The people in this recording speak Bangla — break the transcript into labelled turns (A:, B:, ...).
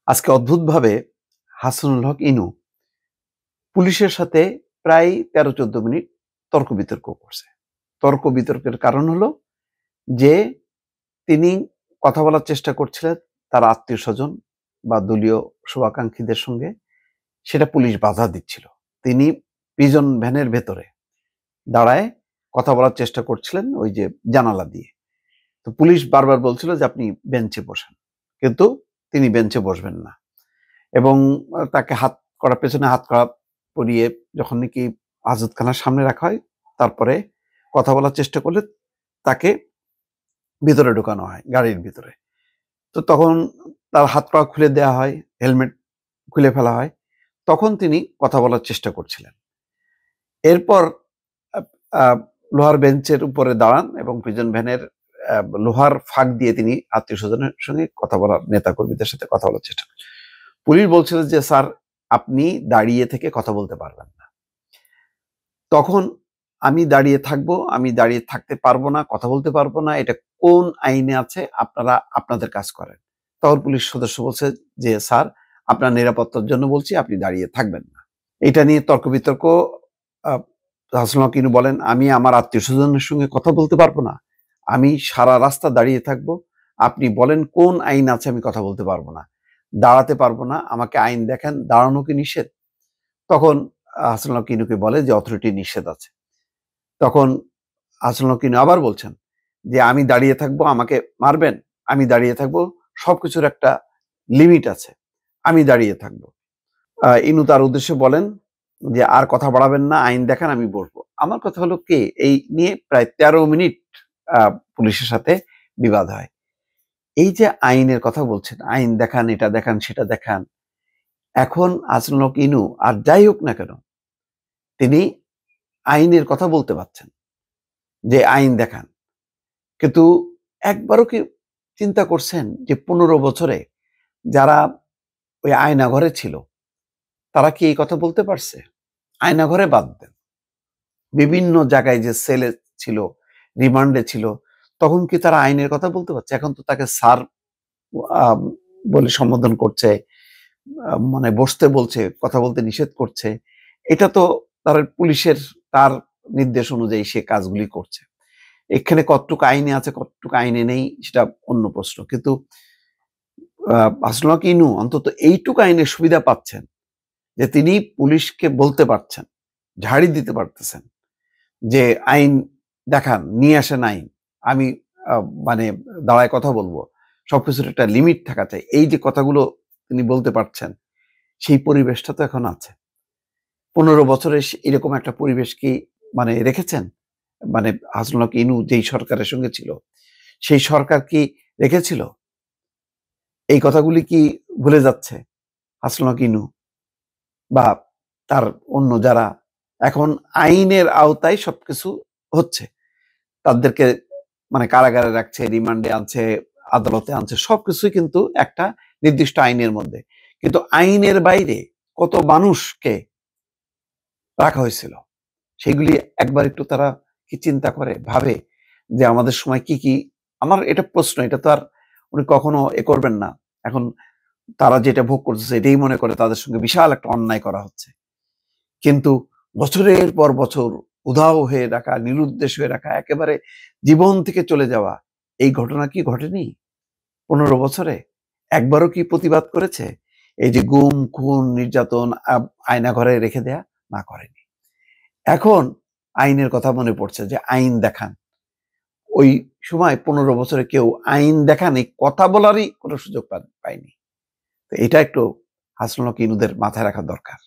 A: আজকে অদ্ভুতভাবে হাসানুল হক ইনু পুলিশের সাথে প্রায় ১৩-১৪ মিনিট তর্ক বিতর্ক করছে। তর্ক বিতর্কের কারণ হলো যে তিনি কথা বলার চেষ্টা করছিলেন তার আত্মীয়স্বজন বা দলীয় শুভাকাঙ্ক্ষীদের সঙ্গে, সেটা পুলিশ বাধা দিচ্ছিল। তিনি প্রিজন ভ্যানের ভেতরে দাঁড়ায় কথা বলার চেষ্টা করছিলেন ওই যে জানালা দিয়ে। তো পুলিশ বারবার বলছিল যে আপনি বেঞ্চে বসেন, কিন্তু তিনি বেঞ্চে বসবেন না এবং তাকে পেছনে হাত করা পরিয়ে যখন নাকি হাজতখানার সামনে রাখা হয়, তারপরে কথা বলার চেষ্টা করলে তাকে ভিতরে ঢোকানো হয় গাড়ির ভিতরে। তো তখন তার হাত পা খুলে দেওয়া হয়, হেলমেট খুলে ফেলা হয়, তখন তিনি কথা বলার চেষ্টা করছিলেন। এরপর লোহার বেঞ্চের উপরে দাঁড়ান এবং প্রিজন ভ্যানের লোহার ফাঁক দিয়ে তিনি আত্মীয় স্বজনের সঙ্গে কথা বলার, নেতা কর্মীদের সাথে কথা বলার চেষ্টা করেন। পুলিশ বলছিল যে স্যার আপনি দাঁড়িয়ে থেকে কথা বলতে পারবেন না। তখন আমি দাঁড়িয়ে থাকবো, আমি দাঁড়িয়ে থাকতে পারবো না, কথা বলতে পারবো না, এটা কোন আইনে আছে, আপনারা আপনাদের কাজ করেন। তখন পুলিশ সদস্য বলছে যে স্যার আপনার নিরাপত্তার জন্য বলছি, আপনি দাঁড়িয়ে থাকবেন না। এটা নিয়ে তর্ক বিতর্ক। হাসানুল হক ইনু বলেন আমি আমার আত্মীয় স্বজনের সঙ্গে কথা বলতে পারবো না, আমি সারা রাস্তা দাঁড়িয়ে থাকবো, আপনি বলেন কোন আইন আছে আমি কথা বলতে পারবো না, দাঁড়াতে পারবো না, আমাকে আইন দেখেন, দাঁড়ানো কি নিষেধ? তখন হাসানুল হক ইনুকে বলে যে অথরিটি নিষেধ আছে। তখন হাসানুল হক ইনু আবার বলছেন যে আমি দাঁড়িয়ে থাকবো, আমাকে মারবেন, আমি দাঁড়িয়ে থাকবো, সবকিছুর একটা লিমিট আছে, আমি দাঁড়িয়ে থাকবো। ইনু তার উদ্দেশ্যে বলেন যে আর কথা বাড়াবেন না, আইন দেখান, আমি বসবো। আমার কথা হলো কি, এই নিয়ে প্রায় ১৩ মিনিট পুলিশের সাথে বিবাদ হয়। এই যে আইনের কথা বলছেন, আইন দেখান, এটা দেখান, সেটা দেখান, এখন হাসানুল হক ইনু আর যাই হোক না কেন তিনি আইনের কথা বলতে পারছেন যে আইন দেখান, কিন্তু একবারও কি চিন্তা করছেন যে ১৫ বছরে যারা ওই আয়নাঘরে ছিল তারা কি এই কথা বলতে পারছে? আয়নাঘরে বাদ দেন, বিভিন্ন জায়গায় যে সেলে ছিল, রিমান্ডে ছিল, তখন কি তারা আইনের কথা বলতে পারছে? এখন তো তাকে স্যার বলে সম্বোধন করছে, মানে বসতে বলছে, কথা বলতে নিষেধ করছে। এটা তো তার পুলিশের তার নির্দেশ অনুযায়ী সে কাজগুলি করছে। এখানে কতটুকু আইনে আছে, কতটুকু আইনে নেই, সেটা অন্য প্রশ্ন। কিন্তু হাসানুল হক ইনু অন্তত এইটুকু আইনের সুবিধা পাচ্ছেন যে তিনি পুলিশকে বলতে পারছেন, ঝাড়ি দিতে পারতেছেন যে আইন দেখান, নিয়ে আসেন আইন, আমি মানে দাঁড়ায় কথা বলবো, সবকিছুর একটা লিমিট থাকা চাই। এই যে কথাগুলো তিনি বলতে পারছেন, সেই পরিবেশটা তো এখন আছে। ১৫ বছরে এরকম একটা পরিবেশ কি মানে রেখেছেন? মানে হাসানুল হক ইনু যেই সরকারের সঙ্গে ছিল, সেই সরকার কি রেখেছিল? এই কথাগুলি কি ভুলে যাচ্ছে হাসানুল হক ইনু বা তার অন্য যারা? এখন আইনের আওতায় সবকিছু হচ্ছে, তাদেরকে মানে কারাগারে রাখছে, রিমান্ডে আনছে, আদালতে আনছে, সবকিছুই কিন্তু একটা নির্দিষ্ট আইনের মধ্যে। কিন্তু আইনের বাইরে কত মানুষকে রাখা হয়েছিল, সেগুলি একবার একটু তারা কি চিন্তা করে, ভাবে যে আমাদের সময় কি কি? আমার এটা প্রশ্ন, এটা তো আর উনি কখনো করবেন না। এখন তারা যেটা ভোগ করতেছে এটাই মনে করে তাদের সঙ্গে বিশাল একটা অন্যায় করা হচ্ছে। কিন্তু বছরের পর বছর উধাও হয়ে রাখা, নিরুদ্দেশ হয়ে রাখা, একেবারে জীবন থেকে চলে যাওয়া, এই ঘটনা কি ঘটেনি ১৫ বছরে? একবারও কি প্রতিবাদ করেছে? এই যে গুম, খুন, নির্যাতন, আয়নাঘরে রেখে দেয়া? না, করেনি। এখন আইনের কথা মনে পড়ছে যে আইন দেখান। ওই সময় ১৫ বছরে কেউ আইন দেখান এই কথা বলারই কোনো সুযোগ পায়নি। তো এটা একটু হাসানুল হক ইনুদের মাথায় রাখা দরকার।